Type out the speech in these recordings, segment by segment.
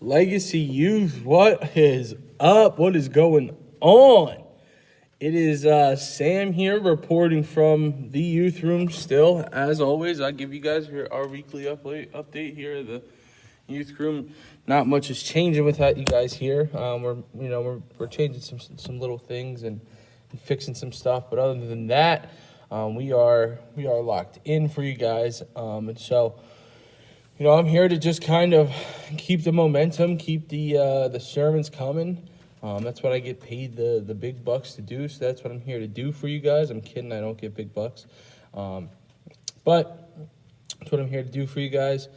Legacy Youth, what is up? What is going on? It is Sam here reporting from the youth room still. As always, I give you guys our weekly update here at the youth room. Not much is changing without you guys here. We're changing some little things and fixing some stuff, but other than that, we are locked in for you guys. And so I'm here to just kind of keep the momentum, keep the sermons coming. That's what I get paid the big bucks to do, so that's what I'm here to do for you guys. I'm kidding, I don't get big bucks. But that's what I'm here to do for you guys.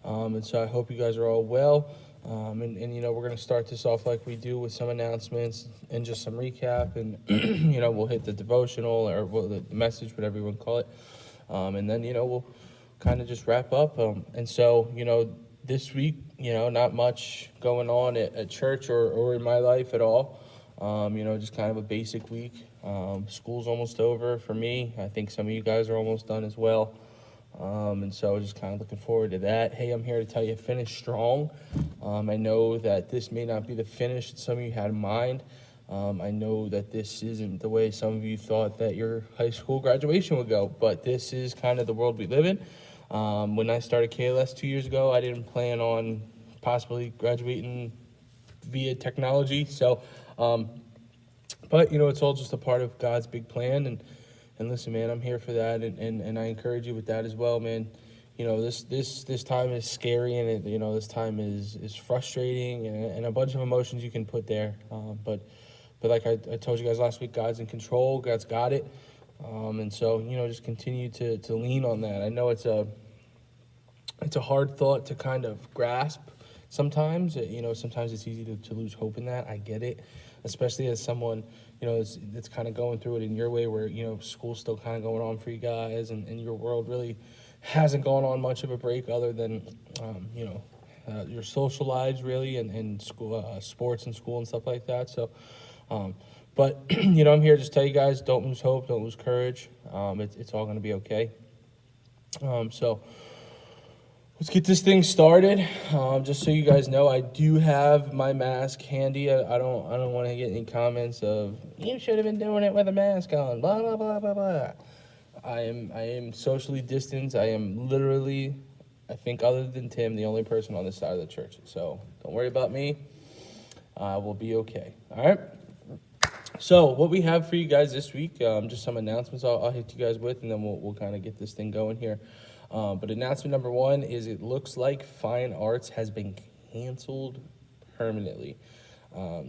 And so I hope you guys are all well. We're going to start this off like we do with some announcements and just some recap. And, we'll hit the devotional or the message, whatever you want to call it. And then, we'll kind of just wrap up. And so, this week, not much going on at church or in my life at all. Just kind of a basic week. School's almost over for me. I think some of you guys are almost done as well. And so just kind of looking forward to that. Hey, I'm here to tell you, finish strong. I know that this may not be the finish that some of you had in mind. I know that this isn't the way some of you thought that your high school graduation would go, but this is kind of the world we live in. When I started KLS 2 years ago, I didn't plan on possibly graduating via technology. So, but it's all just a part of God's big plan. And listen, man, I'm here for that, and I encourage you with that as well, man. This time is scary, and this time is frustrating, and a bunch of emotions you can put there. But like I told you guys last week, God's in control. God's got it. And so just continue to lean on that. I know it's a hard thought to kind of grasp sometimes. Sometimes it's easy to lose hope in that. I get it, especially as someone that's kind of going through it in your way, where school's still kind of going on for you guys, and your world really hasn't gone on much of a break other than your social lives really, and school, sports and school and stuff like that. So but I'm here to just tell you guys, don't lose hope, don't lose courage. It's all going to be okay. So let's get this thing started. Just so you guys know, I do have my mask handy. I don't want to get any comments of you should have been doing it with a mask on. Blah blah blah blah blah. I am socially distanced. I am literally, I think, other than Tim, the only person on this side of the church. So don't worry about me. I will be okay. All right. So what we have for you guys this week, just some announcements I'll hit you guys with, and then we'll kind of get this thing going here. But announcement number one is it looks like Fine Arts has been canceled permanently.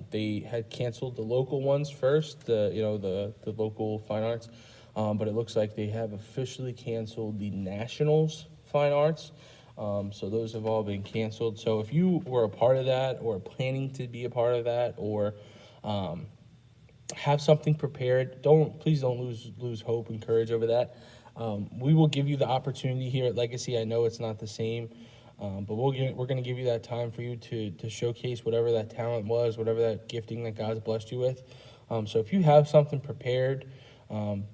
They had canceled the local ones first, the local Fine Arts, but it looks like they have officially canceled the Nationals Fine Arts. So those have all been canceled. So if you were a part of that, or planning to be a part of that, or have something prepared, please don't lose hope and courage over that. We will give you the opportunity here at Legacy. I know it's not the same, but we're going to give you that time for you to showcase whatever that talent was, whatever that gifting that God's blessed you with. So if you have something prepared,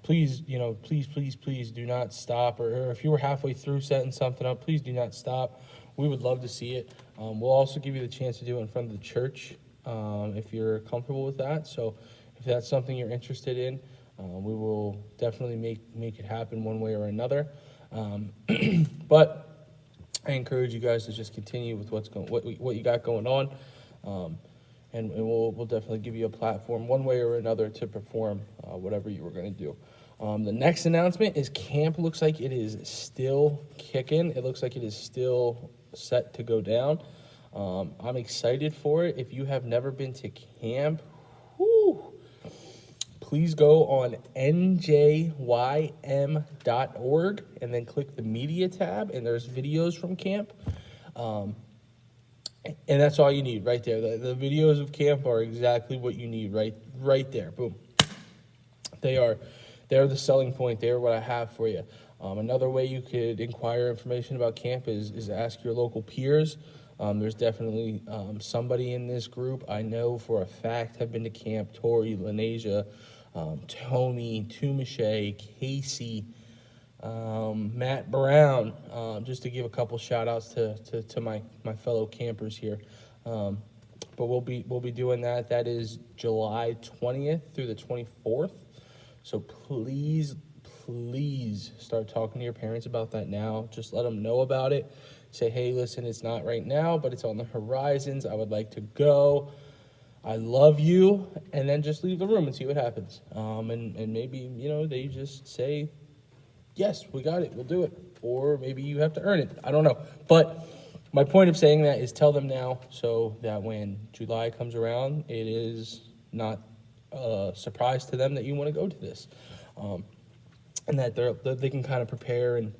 please do not stop. Or if you were halfway through setting something up, please do not stop. We would love to see it. We'll also give you the chance to do it in front of the church if you're comfortable with that. So if that's something you're interested in, we will definitely make it happen one way or another. But I encourage you guys to just continue with what you got going on, and we'll definitely give you a platform one way or another to perform whatever you were going to do. The next announcement is camp looks like it is still kicking. It looks like it is still set to go down. I'm excited for it. If you have never been to camp, please go on njym.org and then click the media tab, and there's videos from camp. And that's all you need right there. The videos of camp are exactly what you need right there. Boom. They're the selling point. They're what I have for you. Another way you could inquire information about camp is ask your local peers. There's definitely somebody in this group I know for a fact have been to camp. Tori, Lenasia, Tony, Tumache, Casey, Matt Brown, just to give a couple shout outs to my fellow campers here. But we'll be doing that. That is July 20th through the 24th. So please start talking to your parents about that now. Just let them know about it. Say, hey, listen, it's not right now, but it's on the horizons. I would like to go. I love you. And then just leave the room and see what happens. And maybe, they just say, yes, we got it. We'll do it. Or maybe you have to earn it. I don't know. But my point of saying that is tell them now so that when July comes around, it is not a surprise to them that you want to go to this. And that they can kind of prepare and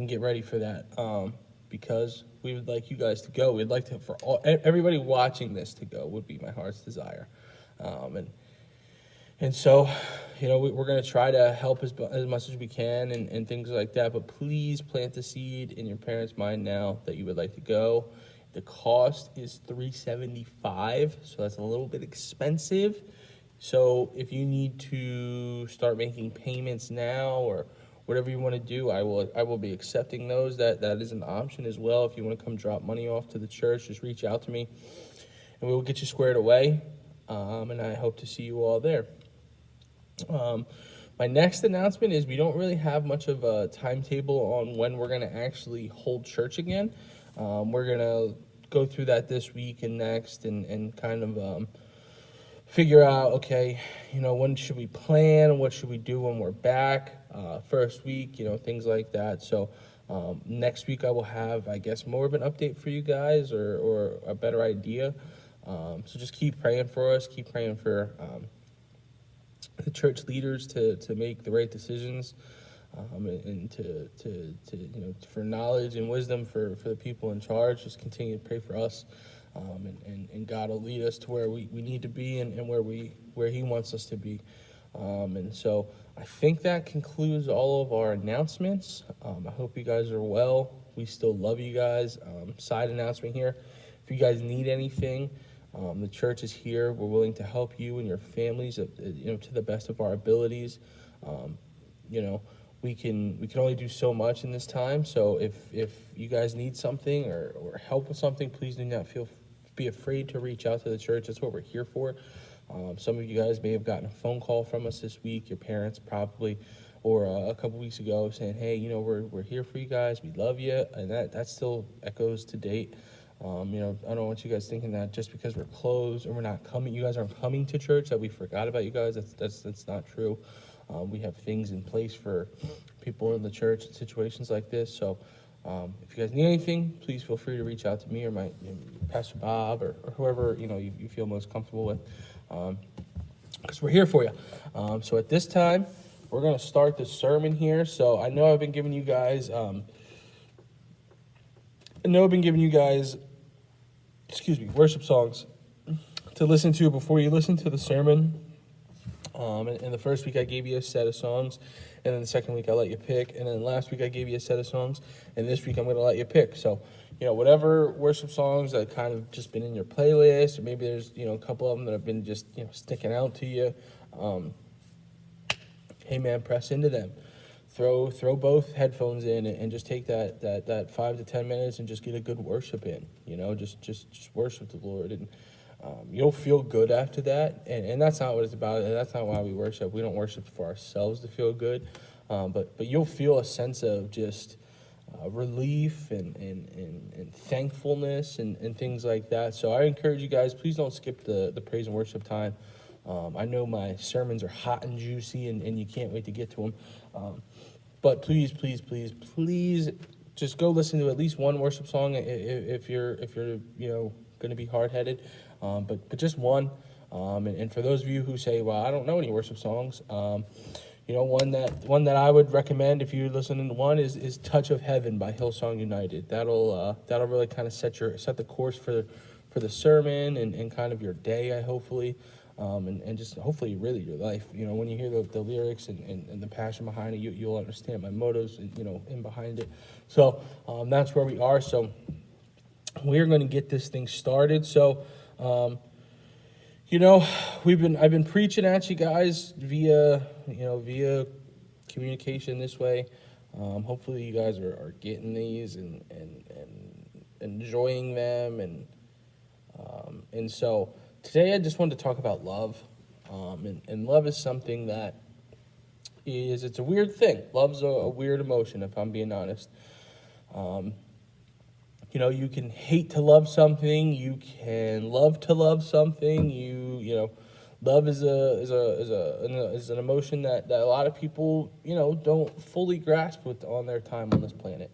get ready for that. Because we would like you guys to go. We'd like to, for everybody watching this to go would be my heart's desire. And so, we're going to try to help as much as we can and things like that. But please plant the seed in your parents' mind now that you would like to go. The cost is $375, so that's a little bit expensive. So if you need to start making payments now or whatever you want to do, I will be accepting those. That is an option as well. If you want to come drop money off to the church, just reach out to me, and we will get you squared away. And I hope to see you all there. My next announcement is we don't really have much of a timetable on when we're going to actually hold church again. We're going to go through that this week and next and kind of figure out, okay, when should we plan? What should we do when we're back? First week, things like that. So next week I will have, I guess, more of an update for you guys or a better idea. So just keep praying for us. Keep praying for the church leaders to make the right decisions, and to for knowledge and wisdom for the people in charge. Just continue to pray for us, and God will lead us to where we need to be and where He wants us to be. And so I think that concludes all of our announcements. I hope you guys are well. We still love you guys. Side announcement here: if you guys need anything, the church is here. We're willing to help you and your families, to the best of our abilities. We can only do so much in this time. So if you guys need something or help with something, please do not be afraid to reach out to the church. That's what we're here for. Some of you guys may have gotten a phone call from us this week, your parents probably, or a couple weeks ago saying, hey, we're here for you guys. We love you. And that still echoes to date. I don't want you guys thinking that just because we're closed or we're not coming, you guys aren't coming to church, that we forgot about you guys. That's not true. We have things in place for people in the church in situations like this. So if you guys need anything, please feel free to reach out to me or my Pastor Bob or whoever you feel most comfortable with, because we're here for you. So at this time, we're going to start the sermon here. So I know I've been giving you guys worship songs to listen to before you listen to the sermon. And the first week I gave you a set of songs, and then the second week I let you pick, and then last week I gave you a set of songs, and this week I'm going to let you pick. So, whatever worship songs that kind of just been in your playlist, or maybe there's, a couple of them that have been just, sticking out to you, hey man, press into them. Throw both headphones in and just take that 5 to 10 minutes and just get a good worship in. Just worship the Lord, and you'll feel good after that. And that's not what it's about. That's not why we worship. We don't worship for ourselves to feel good, but you'll feel a sense of just relief and thankfulness and things like that. So I encourage you guys, please don't skip the praise and worship time. I know my sermons are hot and juicy, and you can't wait to get to them. But please, just go listen to at least one worship song if you're going to be hard-headed. But just one. And for those of you who say, well, I don't know any worship songs, one that I would recommend if you're listening to one is "Touch of Heaven" by Hillsong United. That'll really kind of set the course for the sermon and kind of your day, hopefully. And just hopefully really your life. When you hear the lyrics and the passion behind it, you'll understand my motives in behind it. So that's where we are. So we're going to get this thing started. So I've been preaching at you guys via communication this way. Hopefully you guys are getting these and enjoying them and and so today I just wanted to talk about love. And love is something that it's a weird thing. Love's a weird emotion, if I'm being honest. Um, you can hate to love something, you can love to love something. Love is an emotion that a lot of people don't fully grasp on their time on this planet.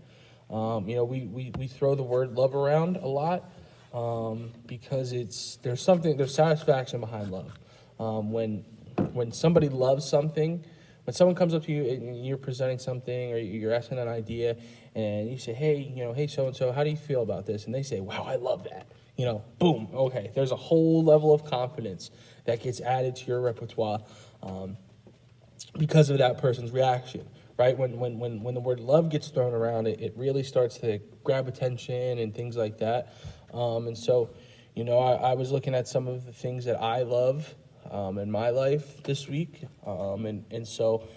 We throw the word love around a lot because there's satisfaction behind love. When somebody loves something, when someone comes up to you and you're presenting something or you're asking an idea and you say, hey, so-and-so, how do you feel about this? And they say, wow, I love that. Boom, okay. There's a whole level of confidence that gets added to your repertoire because of that person's reaction, right? When the word love gets thrown around, it really starts to grab attention and things like that. And so, I was looking at some of the things that I love in my life this week. And so,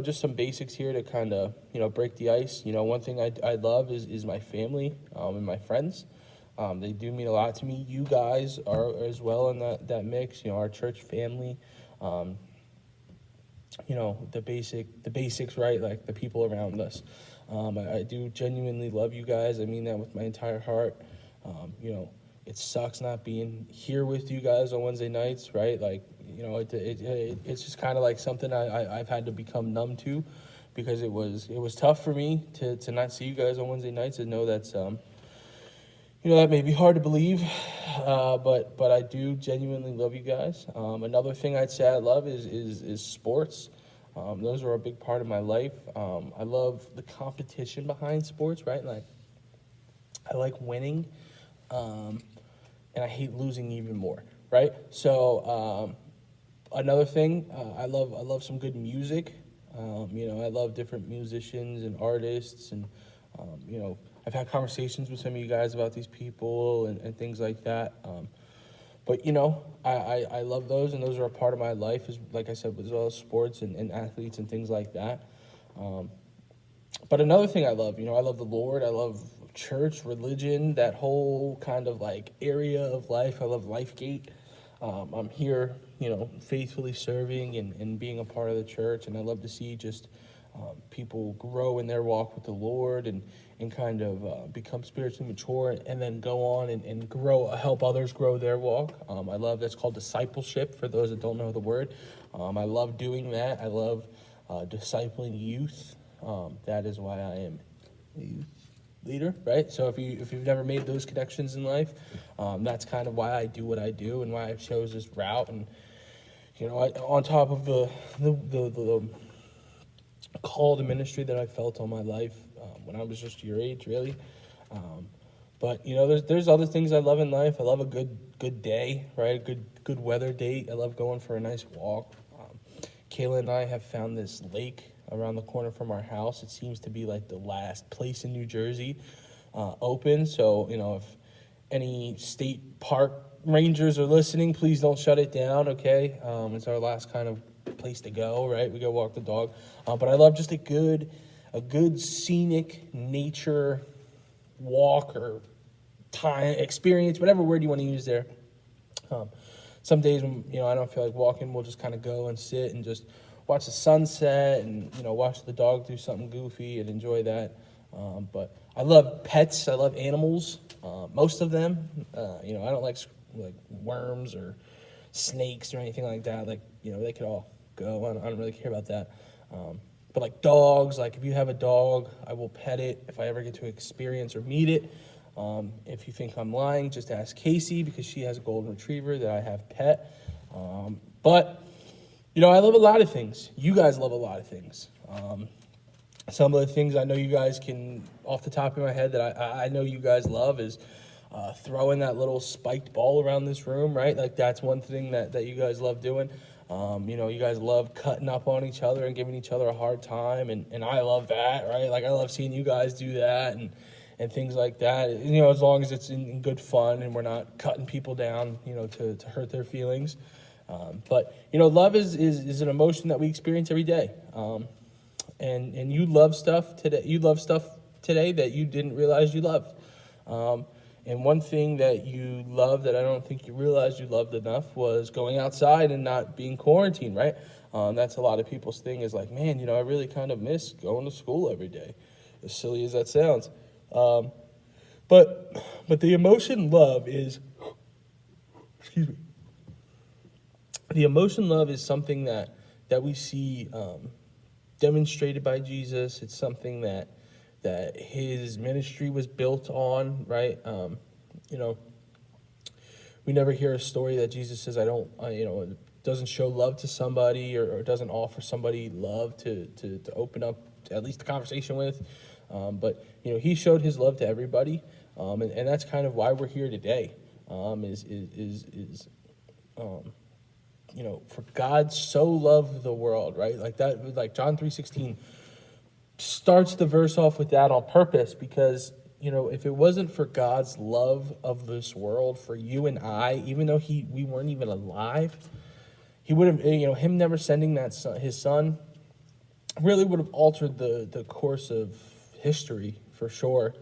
just some basics here to kind of, break the ice. One thing I love is my family and my friends. They do mean a lot to me. You guys are as well in that mix, our church family. The basics, right? Like the people around us. I do genuinely love you guys. I mean that with my entire heart. It sucks not being here with you guys on Wednesday nights, right? Like, it's just kind of like something I've had to become numb to, because it was tough for me to not see you guys on Wednesday nights and know that's that may be hard to believe, but I do genuinely love you guys. Another thing I'd say I love is sports. Those are a big part of my life. I love the competition behind sports, right? Like, I like winning, and I hate losing even more, right? So another thing, I love some good music. I love different musicians and artists, and I've had conversations with some of you guys about these people and things like that. But I love those, and those are a part of my life, like I said, as well as sports and athletes and things like that. But another thing I love, I love the Lord. I love church, religion, that whole kind of like area of life. I love LifeGate. I'm here, faithfully serving and being a part of the church, and I love to see just people grow in their walk with the Lord and kind of become spiritually mature and then go on and grow, help others grow their walk. I love, that's called discipleship for those that don't know the word. I love doing that. I love discipling youth. That is why I am a youth leader, right? So if you've never made those connections in life, that's kind of why I do what I do and why I chose this route. And on top of the call to ministry that I felt on my life when I was just your age, really. But there's other things I love in life. I love a good day, right? A good weather date. I love going for a nice walk. Kayla and I have found this lake around the corner from our house. It seems to be like the last place in New Jersey open. So if any state park rangers are listening, please don't shut it down. Okay, it's our last kind of place to go, right? We go walk the dog. But I love just a good scenic nature walk or time experience, whatever word you want to use there. Some days when I don't feel like walking, we'll just kind of go and sit and just watch the sunset and watch the dog do something goofy and enjoy that. But I love pets. I love animals. Most of them. I don't like worms or snakes or anything like that. Like they could all go. I don't really care about that. But like dogs, like if you have a dog, I will pet it if I ever get to experience or meet it. If you think I'm lying, just ask Casey, because she has a golden retriever that I have pet. But I love a lot of things. You guys love a lot of things. Some of the things I know you guys can, off the top of my head, that I know you guys love is throwing that little spiked ball around this room, right? Like that's one thing that you guys love doing. You guys love cutting up on each other and giving each other a hard time, and I love that, right? Like I love seeing you guys do that and things like that. As long as it's in good fun and we're not cutting people down, to hurt their feelings. But love is an emotion that we experience every day. And you love stuff today. You love stuff today that you didn't realize you loved. And one thing that you love that I don't think you realized you loved enough was going outside and not being quarantined, right? That's a lot of people's thing is like, man, I really kind of miss going to school every day, as silly as that sounds. But the emotion love is, excuse me, the emotion love is something that we see demonstrated by Jesus. It's something that his ministry was built on, right? We never hear a story that Jesus says, doesn't show love to somebody or doesn't offer somebody love to open up at least a conversation with. But he showed his love to everybody, and that's kind of why we're here today. For God so loved the world, right? Like that, like John 3:16 starts the verse off with that on purpose, because if it wasn't for God's love of this world for you and I, even though we weren't even alive, he would have, him never sending his son really would have altered the course of history for sure,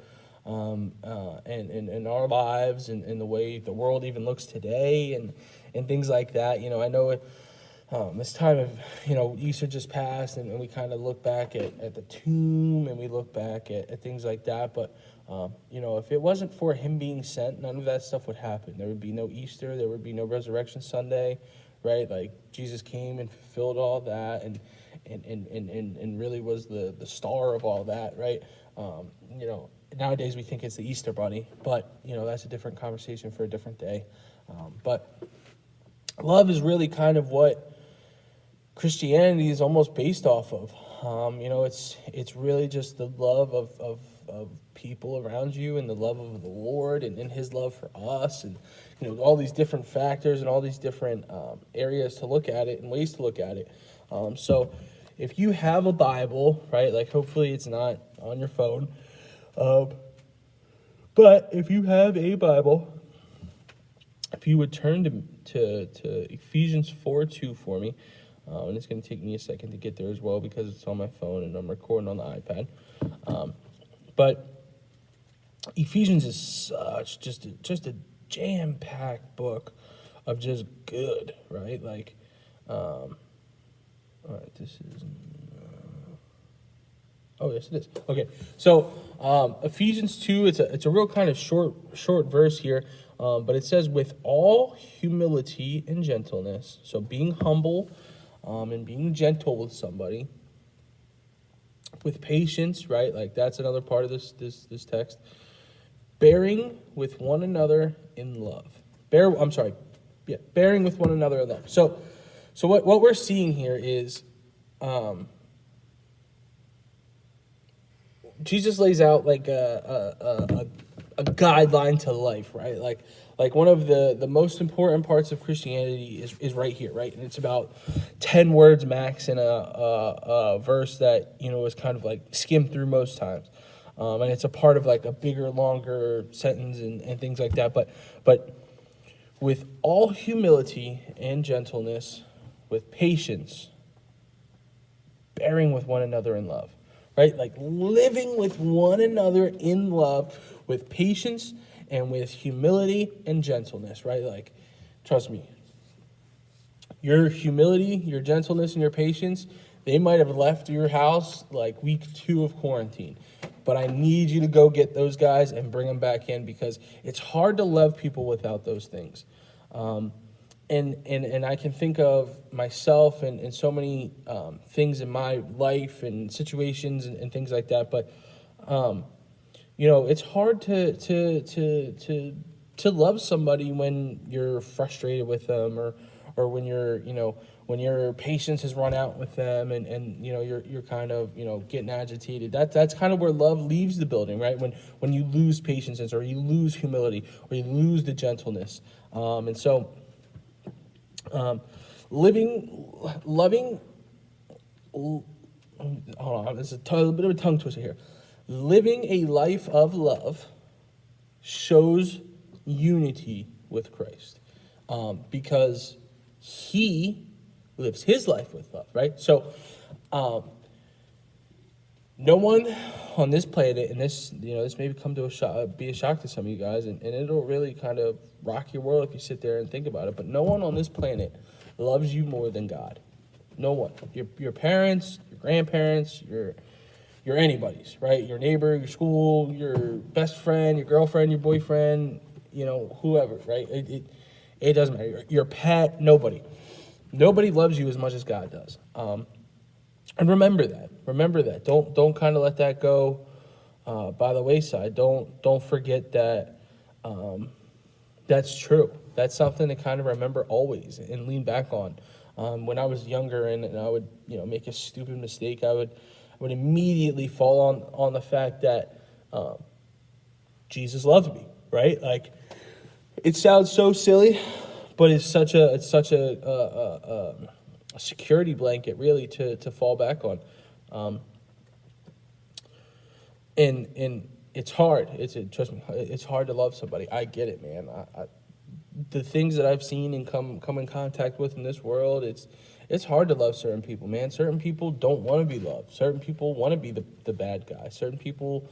and our lives and the way the world even looks today and things like that. I know this time of, Easter just passed, and we kind of look back at the tomb, and we look back at things like that. But, if it wasn't for him being sent, none of that stuff would happen. There would be no Easter. There would be no Resurrection Sunday, right? Like, Jesus came and fulfilled all that and really was the star of all that, right? Nowadays we think it's the Easter Bunny, but, that's a different conversation for a different day. But love is really kind of what Christianity is almost based off of. It's really just the love of people around you and the love of the Lord and his love for us, and all these different factors and all these different areas to look at it and ways to look at it. So if you have a Bible, right, like hopefully it's not on your phone, but if you have a Bible, if you would turn to Ephesians 4:2 for me. And it's going to take me a second to get there as well because it's on my phone and I'm recording on the iPad. But Ephesians is such just a jam-packed book of just good, right? Like, all right, this is. Oh yes, it is. Okay, so Ephesians 2. It's a real kind of short verse here, but it says, "With all humility and gentleness," so being humble. And being gentle with somebody, with patience, right? Like that's another part of this text. Bearing with one another in love. Bearing with one another in love. So what we're seeing here is, Jesus lays out like a guideline to life, right? Like one of the most important parts of Christianity is right here, right? And it's about 10 words max in a verse that, is kind of like skimmed through most times. And it's a part of like a bigger, longer sentence and things like that. But with all humility and gentleness, with patience, bearing with one another in love, right? Like living with one another in love with patience and with humility and gentleness, right? Like, trust me, your humility, your gentleness, and your patience, they might have left your house like week 2 of quarantine. But I need you to go get those guys and bring them back in, because it's hard to love people without those things. And I can think of myself and so many things in my life and situations and things like that. But it's hard to love somebody when you're frustrated with them, or when when your patience has run out with them, and you're kind of getting agitated. That's kind of where love leaves the building, right? When you lose patience, or you lose humility, or you lose the gentleness, and so loving. Hold on, there's a bit of a tongue twister here. Living a life of love shows unity with Christ, because he lives his life with love, right? So No one on this planet, and this, this may come to be a shock to some of you guys, and it'll really kind of rock your world if you sit there and think about it. But no one on this planet loves you more than God. No one. Your parents, your grandparents, your anybody's, right? Your neighbor, your school, your best friend, your girlfriend, your boyfriend, whoever, right? It doesn't matter. Your pet, nobody. Nobody loves you as much as God does. And remember that. Remember that. Don't kind of let that go by the wayside. Don't forget that that's true. That's something to kind of remember always and lean back on. When I was younger and I would make a stupid mistake, I would immediately fall on the fact that Jesus loved me, right? Like, it sounds so silly, but it's such a security blanket really to fall back on. And it's hard. Trust me, it's hard to love somebody. I get it, man. The things that I've seen and come in contact with in this world, it's hard to love certain people, man. Certain people don't want to be loved. Certain people want to be the bad guy. Certain people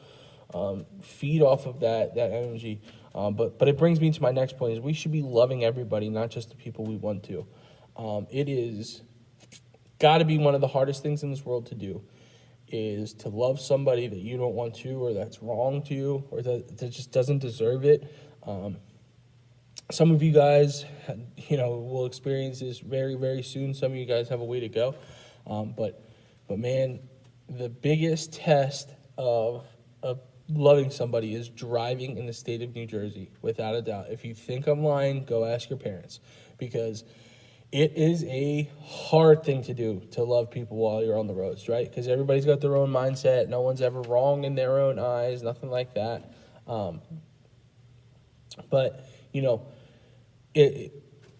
feed off of that energy. But it brings me to my next point: is we should be loving everybody, not just the people we want to. It is got to be one of the hardest things in this world to do, is to love somebody that you don't want to, or that's wrong to you, or that just doesn't deserve it. Some of you guys, will experience this very, very soon. Some of you guys have a way to go. But man, the biggest test of loving somebody is driving in the state of New Jersey, without a doubt. If you think I'm lying, go ask your parents, because it is a hard thing to do, to love people while you're on the roads, right? Because everybody's got their own mindset. No one's ever wrong in their own eyes, nothing like that. But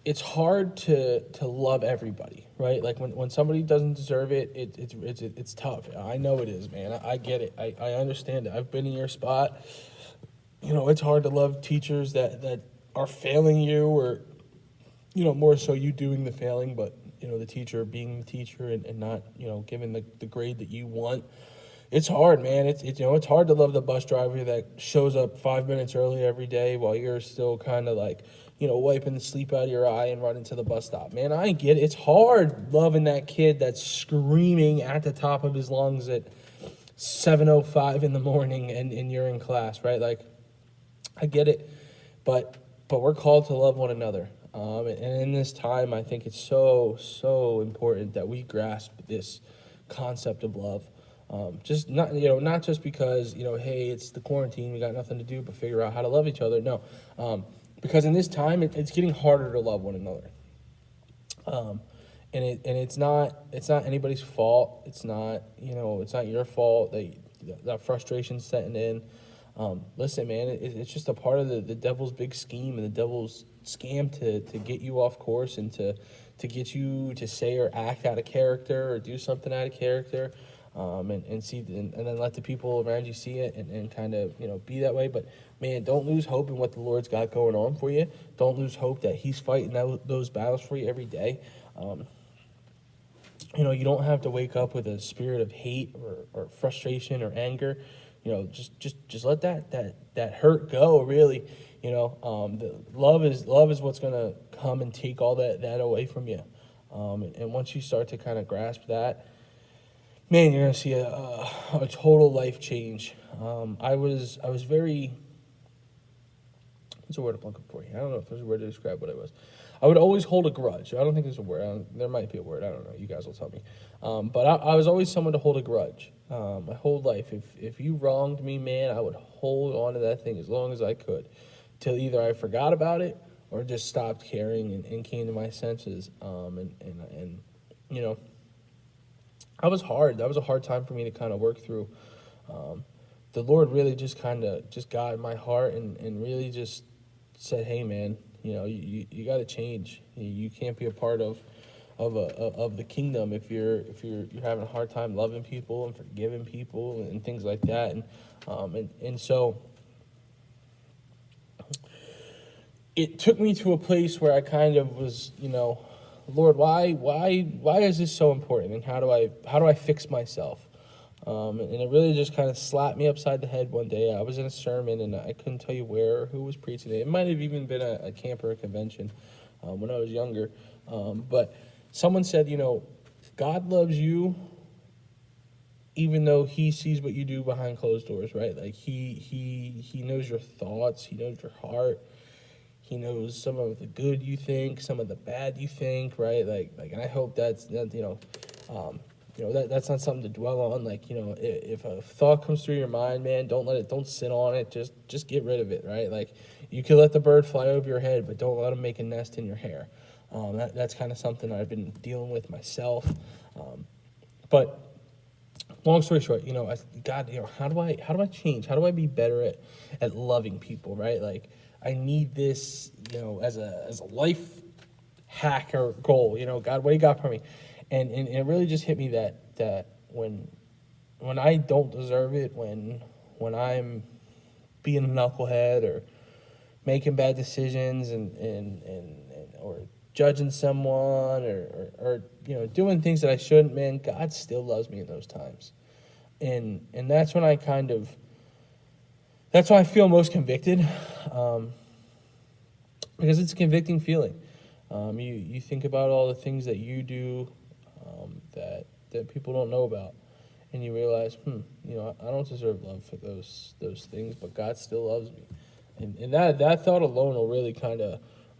it's hard to love everybody, right? Like when somebody doesn't deserve it, it's tough. I know it is, man. I get it. I understand it. I've been in your spot. It's hard to love teachers that are failing you, or more so you doing the failing, but the teacher being the teacher and not giving the grade that you want. It's hard, man. It's hard to love the bus driver that shows up 5 minutes early every day while you're still kind of like wiping the sleep out of your eye and running to the bus stop. Man, I get it. It's hard loving that kid that's screaming at the top of his lungs at 7:05 in the morning and you're in class, right? Like, I get it, but we're called to love one another. And in this time, I think it's so important that we grasp this concept of love. Just not just because, hey, it's the quarantine, we got nothing to do but figure out how to love each other. No, because in this time, it's getting harder to love one another. And it's not anybody's fault. It's not, it's not your fault that frustration's setting in. Listen, man, it's just a part of the devil's big scheme and the devil's scam to get you off course and to get you to say or act out of character or do something out of character. And see, and then let the people around you see it and kind of, be that way. But man, don't lose hope in what the Lord's got going on for you. Don't lose hope that he's fighting those battles for you every day. You don't have to wake up with a spirit of hate or frustration or anger. Just let that hurt go, really. The love is what's going to come and take all that away from you. And once you start to kind of grasp that, man, you're going to see a total life change. I was very, what's a word I'm looking for here? I don't know if there's a word to describe what I was. I would always hold a grudge. I don't think there's a word. There might be a word. I don't know. You guys will tell me. But I was always someone to hold a grudge my whole life. If you wronged me, man, I would hold on to that thing as long as I could, till either I forgot about it or just stopped caring and came to my senses. That was hard. That was a hard time for me to kind of work through. The Lord really just got in my heart and really just said, hey, man, you got to change. You can't be a part of the kingdom if you're having a hard time loving people and forgiving people and things like that. And so it took me to a place where I kind of was, Lord, why is this so important, and how do I fix myself? And it really just kind of slapped me upside the head one day. I was in a sermon, and I couldn't tell you where or who was preaching it. It might have even been a camp or a convention when I was younger. But someone said, God loves you even though he sees what you do behind closed doors, right? Like he knows your thoughts, he knows your heart, he knows some of the good you think, some of the bad you think, right? And I hope that's that's not something to dwell on. If a thought comes through your mind, man, don't sit on it. Just get rid of it, right? Like, you can let the bird fly over your head, but don't let him make a nest in your hair. That's kind of something I've been dealing with myself. But long story short, God, how do I change? How do I be better at loving people, right? Like, I need this, as a life hack or goal. God, what do you got for me? And it really just hit me that when I don't deserve it, when I'm being a knucklehead or making bad decisions and or judging someone or doing things that I shouldn't, man, God still loves me in those times. And that's when I feel most convicted, because it's a convicting feeling. You think about all the things that you do that people don't know about, and you realize, I don't deserve love for those things, but God still loves me. And that thought alone will really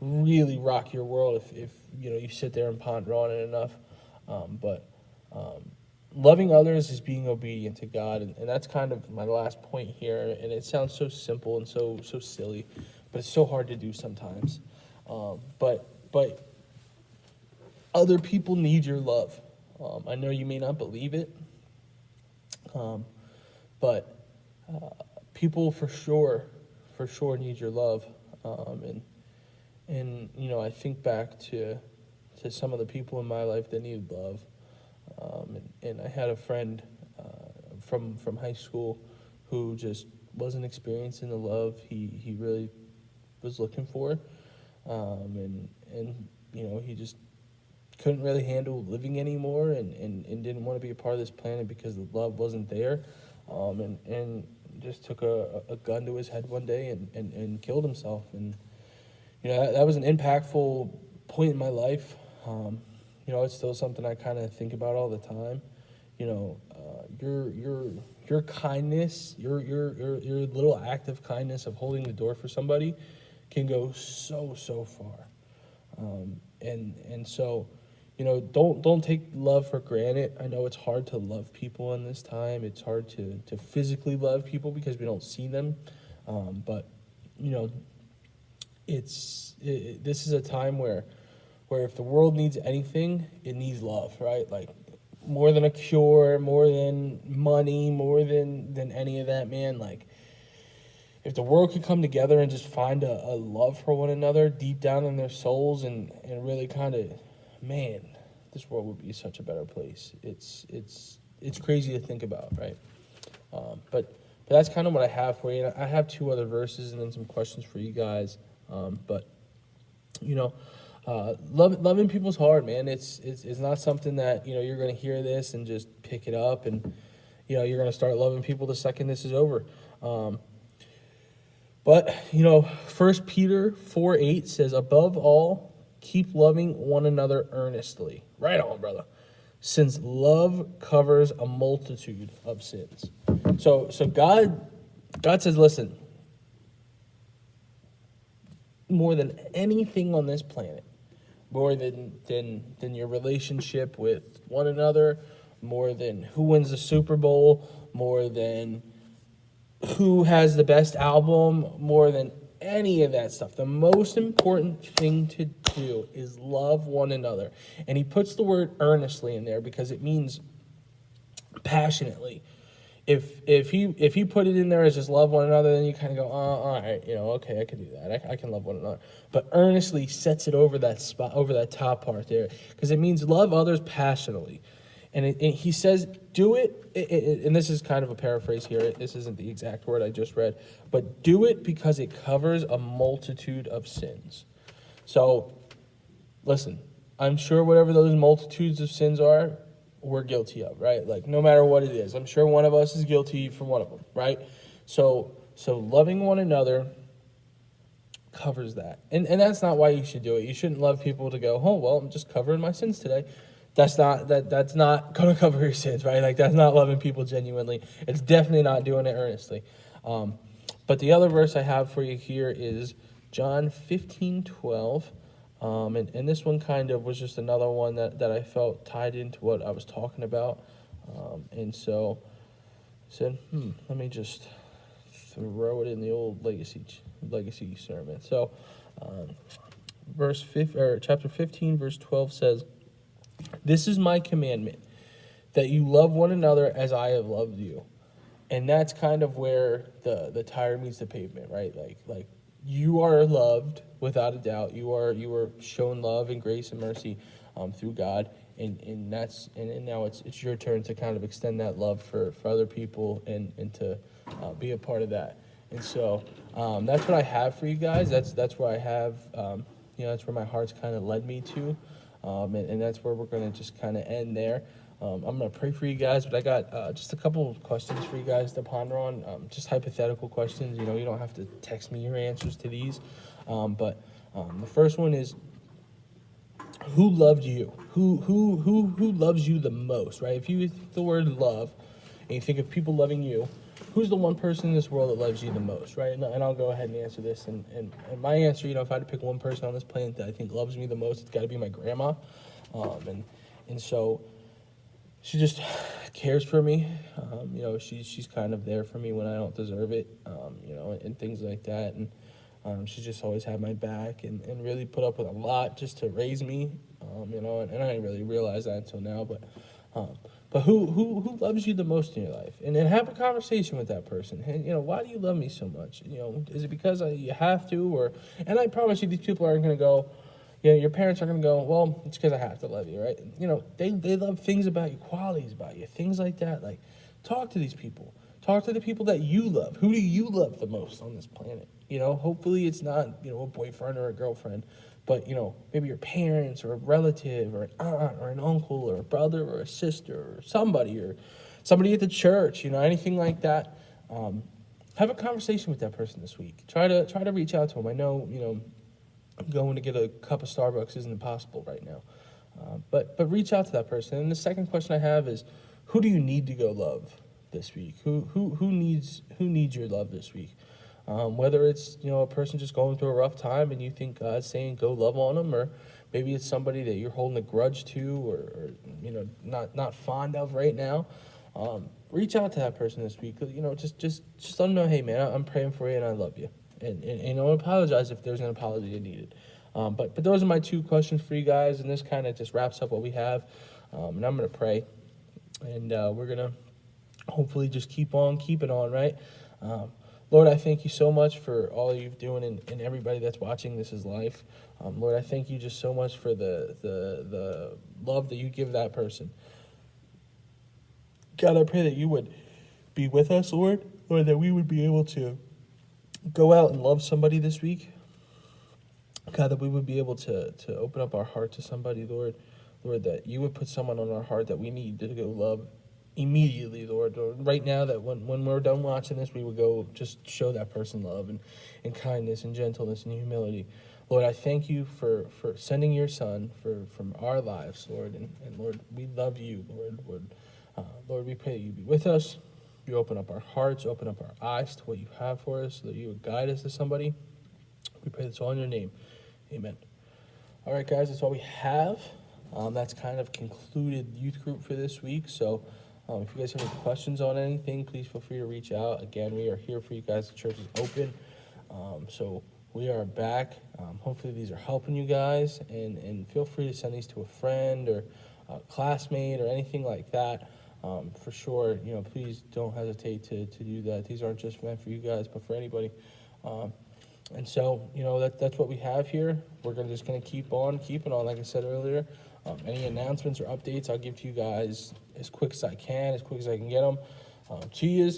really rock your world if you sit there and ponder on it enough. But loving others is being obedient to God, and that's kind of my last point here. And it sounds so simple and so silly, but it's so hard to do sometimes. But other people need your love. I know you may not believe it, but people for sure need your love. And I think back to some of the people in my life that needed love. And I had a friend from high school who just wasn't experiencing the love he really was looking for. And he just couldn't really handle living anymore and didn't want to be a part of this planet because the love wasn't there. And just took a gun to his head one day and killed himself. And that was an impactful point in my life. It's still something I kind of think about all the time. Your kindness, your little act of kindness of holding the door for somebody can go so far. And so, don't take love for granted. I know it's hard to love people in this time. It's hard to physically love people because we don't see them. But this is a time where if the world needs anything, it needs love, right? Like, more than a cure, more than money, more than any of that, man. Like, if the world could come together and just find a love for one another deep down in their souls and really man, this world would be such a better place. It's crazy to think about, right? But that's kind of what I have for you. And I have 2 other verses and then some questions for you guys. Loving people's hard, man. It's not something that you're going to hear this and just pick it up and you're going to start loving people the second this is over. But 1 Peter 4:8 says, above all, keep loving one another earnestly. Right on, brother. Since love covers a multitude of sins. So God says, listen, more than anything on this planet, more than your relationship with one another, more than who wins the Super Bowl, more than who has the best album, more than any of that stuff, the most important thing to do is love one another. And he puts the word earnestly in there because it means passionately. If he put it in there as just love one another, then you kind of go, all right, okay, I can do that. I can love one another. But earnestly sets it over that spot, over that top part there, because it means love others passionately. And he says, do it, and this is kind of a paraphrase here. This isn't the exact word I just read, but do it because it covers a multitude of sins. So, listen, I'm sure whatever those multitudes of sins are, we're guilty of, right? Like, no matter what it is, I'm sure one of us is guilty for one of them, right? So loving one another covers that. And that's not why you should do it. You shouldn't love people to go, oh, well, I'm just covering my sins today. That's not going to cover your sins, right? Like, that's not loving people genuinely. It's definitely not doing it earnestly. But the other verse I have for you here is John 15:12. And this one kind of was just another one that I felt tied into what I was talking about. And so I said, let me just throw it in the old legacy sermon. So chapter 15, verse 12 says, "This is my commandment, that you love one another as I have loved you." And that's kind of where the tire meets the pavement, right? Like you are loved without a doubt. You were shown love and grace and mercy through God, and now it's your turn to kind of extend that love for other people and to be a part of that. And so that's what I have for you guys. That's where I have that's where my heart's kind of led me to, and that's where we're going to just kind of end there. I'm going to pray for you guys, but I got just a couple of questions for you guys to ponder on, just hypothetical questions. You don't have to text me your answers to these, but the first one is, who loved you? Who loves you the most, right? If you think the word love and you think of people loving you, who's the one person in this world that loves you the most, right? And I'll go ahead and answer this. And my answer, if I had to pick one person on this planet that I think loves me the most, it's got to be my grandma. And so she just cares for me. She's kind of there for me when I don't deserve it, and things like that. And she's just always had my back and really put up with a lot just to raise me, and I didn't really realize that until now. But who loves you the most in your life? And then have a conversation with that person. And, why do you love me so much? Is it because you have to? And I promise you, these people aren't going to go, your parents are going to go, well, it's because I have to love you, right? They love things about you, qualities about you, things like that. Like, talk to these people. Talk to the people that you love. Who do you love the most on this planet? Hopefully it's not, a boyfriend or a girlfriend, but, maybe your parents or a relative or an aunt or an uncle or a brother or a sister or somebody at the church, anything like that. Have a conversation with that person this week. Try to reach out to them. I know, going to get a cup of Starbucks isn't possible right now. But reach out to that person. And the second question I have is, who do you need to go love this week? Who needs your love this week? Whether it's, a person just going through a rough time and you think God's saying go love on them, or maybe it's somebody that you're holding a grudge to or not fond of right now. Reach out to that person this week. Just let them know, hey man, I'm praying for you and I love you. And I'll apologize if there's an apology needed. But those are my two questions for you guys, and this kind of just wraps up what we have. And I'm going to pray, and we're going to hopefully just keep on keeping on, right? Lord, I thank you so much for all you're doing and everybody that's watching This Is Life. Lord, I thank you just so much for the love that you give that person. God, I pray that you would be with us, Lord, that we would be able to go out and love somebody this week. God, that we would be able to open up our heart to somebody, Lord, that you would put someone on our heart that we need to go love immediately, Lord. Right now, that when we're done watching this, we would go just show that person love and kindness and gentleness and humility. Lord, I thank you for sending your son from our lives, Lord. And Lord, we love you, Lord. Lord, we pray that you be with us. You open up our hearts, open up our eyes to what you have for us, so that you would guide us to somebody. We pray this all in your name. Amen. All right, guys, that's all we have. That's kind of concluded youth group for this week. So if you guys have any questions on anything, please feel free to reach out. Again, we are here for you guys. The church is open. So we are back. Hopefully these are helping you guys. And feel free to send these to a friend or a classmate or anything like that. For sure, please don't hesitate to do that. These aren't just meant for you guys, but for anybody. And so, that's what we have here. We're just going to keep on keeping on, like I said earlier. Any announcements or updates, I'll give to you guys as quick as I can get them to you.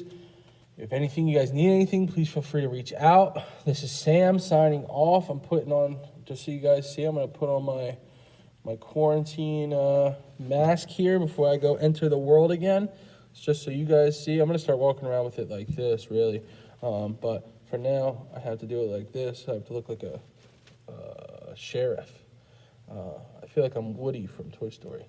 If anything, you guys need anything, please feel free to reach out. This is Sam signing off. I'm putting on, just so you guys see, I'm going to put on my my quarantine mask here before I go enter the world again. It's just so you guys see. I'm going to start walking around with it like this, really. But for now, I have to do it like this. I have to look like a sheriff. I feel like I'm Woody from Toy Story.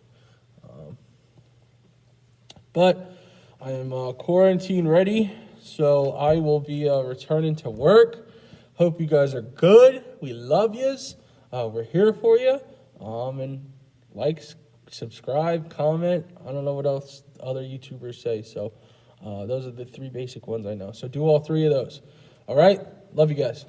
But I am quarantine ready, so I will be returning to work. Hope you guys are good. We love yous. We're here for you. And like, subscribe, comment. I don't know what else other YouTubers say. So those are the 3 basic ones I know. So do all 3 of those. All right? Love you guys.